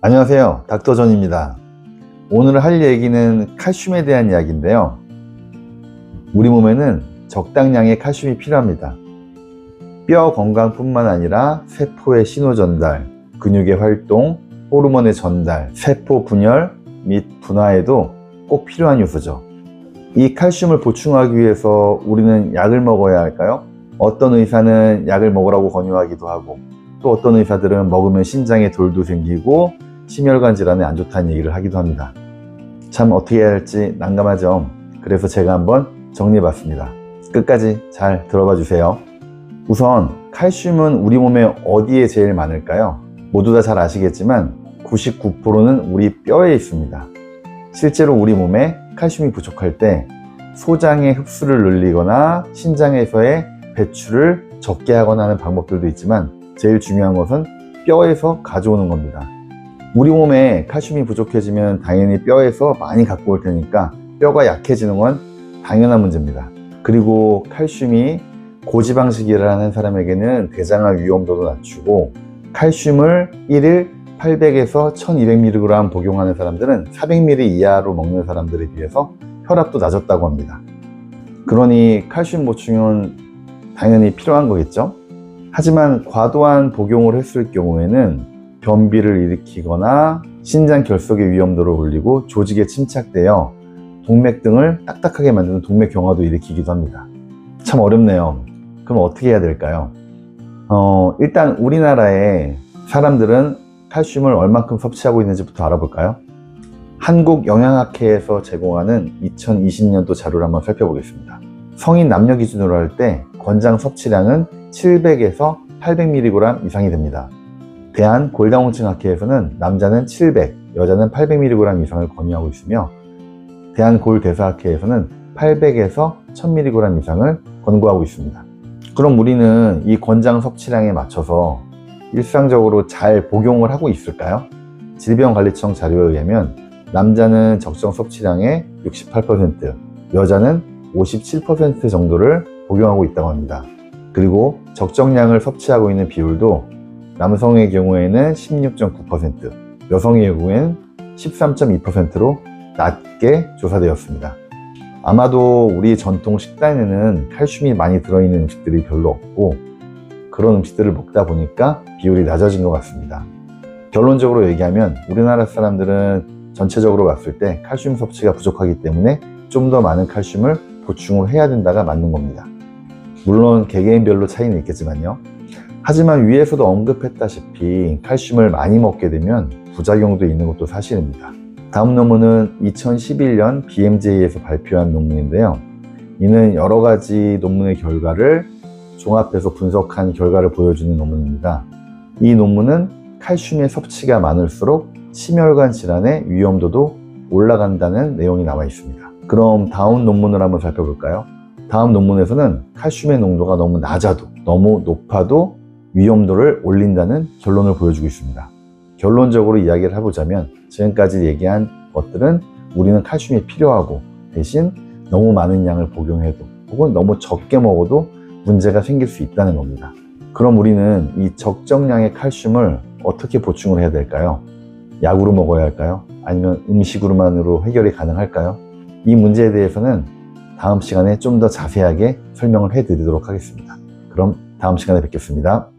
안녕하세요, 닥터존입니다. 오늘 할 얘기는 칼슘에 대한 이야기인데요. 우리 몸에는 적당량의 칼슘이 필요합니다. 뼈 건강뿐만 아니라 세포의 신호 전달, 근육의 활동, 호르몬의 전달, 세포 분열 및 분화에도 꼭 필요한 요소죠. 이 칼슘을 보충하기 위해서 우리는 약을 먹어야 할까요? 어떤 의사는 약을 먹으라고 권유하기도 하고, 또 어떤 의사들은 먹으면 신장에 돌도 생기고 심혈관 질환에 안 좋다는 얘기를 하기도 합니다. 참 어떻게 해야 할지 난감하죠. 그래서 제가 한번 정리해봤습니다. 끝까지 잘 들어봐 주세요. 우선 칼슘은 우리 몸에 어디에 제일 많을까요? 모두 다 잘 아시겠지만 99%는 우리 뼈에 있습니다. 실제로 우리 몸에 칼슘이 부족할 때 소장의 흡수를 늘리거나 신장에서의 배출을 적게 하거나 하는 방법들도 있지만, 제일 중요한 것은 뼈에서 가져오는 겁니다. 우리 몸에 칼슘이 부족해지면 당연히 뼈에서 많이 갖고 올 테니까 뼈가 약해지는 건 당연한 문제입니다. 그리고 칼슘이 고지방식이라 하는 사람에게는 대장암 위험도도 낮추고, 칼슘을 1일 800에서 1200mg 복용하는 사람들은 400mg 이하로 먹는 사람들에 비해서 혈압도 낮았다고 합니다. 그러니 칼슘 보충은 당연히 필요한 거겠죠? 하지만 과도한 복용을 했을 경우에는 변비를 일으키거나 신장 결석의 위험도를 올리고 조직에 침착되어 동맥 등을 딱딱하게 만드는 동맥 경화도 일으키기도 합니다. 참 어렵네요. 그럼 어떻게 해야 될까요? 일단 우리나라의 사람들은 칼슘을 얼만큼 섭취하고 있는지부터 알아볼까요? 한국영양학회에서 제공하는 2020년도 자료를 한번 살펴보겠습니다. 성인 남녀 기준으로 할 때 권장 섭취량은 700에서 800mg 이상이 됩니다. 대한골다공증학회에서는 남자는 700, 여자는 800mg 이상을 권유하고 있으며, 대한골대사학회에서는 800에서 1000mg 이상을 권고하고 있습니다. 그럼 우리는 이 권장 섭취량에 맞춰서 일상적으로 잘 복용을 하고 있을까요? 질병관리청 자료에 의하면 남자는 적정 섭취량의 68%, 여자는 57% 정도를 복용하고 있다고 합니다. 그리고 적정량을 섭취하고 있는 비율도 남성의 경우에는 16.9%, 여성의 경우에는 13.2%로 낮게 조사되었습니다. 아마도 우리 전통 식단에는 칼슘이 많이 들어있는 음식들이 별로 없고, 그런 음식들을 먹다 보니까 비율이 낮아진 것 같습니다. 결론적으로 얘기하면 우리나라 사람들은 전체적으로 봤을 때 칼슘 섭취가 부족하기 때문에 좀 더 많은 칼슘을 보충을 해야 된다가 맞는 겁니다. 물론 개개인별로 차이는 있겠지만요. 하지만 위에서도 언급했다시피 칼슘을 많이 먹게 되면 부작용도 있는 것도 사실입니다. 다음 논문은 2011년 BMJ에서 발표한 논문인데요. 이는 여러 가지 논문의 결과를 종합해서 분석한 결과를 보여주는 논문입니다. 이 논문은 칼슘의 섭취가 많을수록 심혈관 질환의 위험도도 올라간다는 내용이 나와 있습니다. 그럼 다음 논문을 한번 살펴볼까요? 다음 논문에서는 칼슘의 농도가 너무 낮아도, 너무 높아도 위험도를 올린다는 결론을 보여주고 있습니다. 결론적으로 이야기를 해보자면, 지금까지 얘기한 것들은 우리는 칼슘이 필요하고, 대신 너무 많은 양을 복용해도 혹은 너무 적게 먹어도 문제가 생길 수 있다는 겁니다. 그럼 우리는 이 적정량의 칼슘을 어떻게 보충을 해야 될까요? 약으로 먹어야 할까요? 아니면 음식으로만으로 해결이 가능할까요? 이 문제에 대해서는 다음 시간에 좀 더 자세하게 설명을 해드리도록 하겠습니다. 그럼 다음 시간에 뵙겠습니다.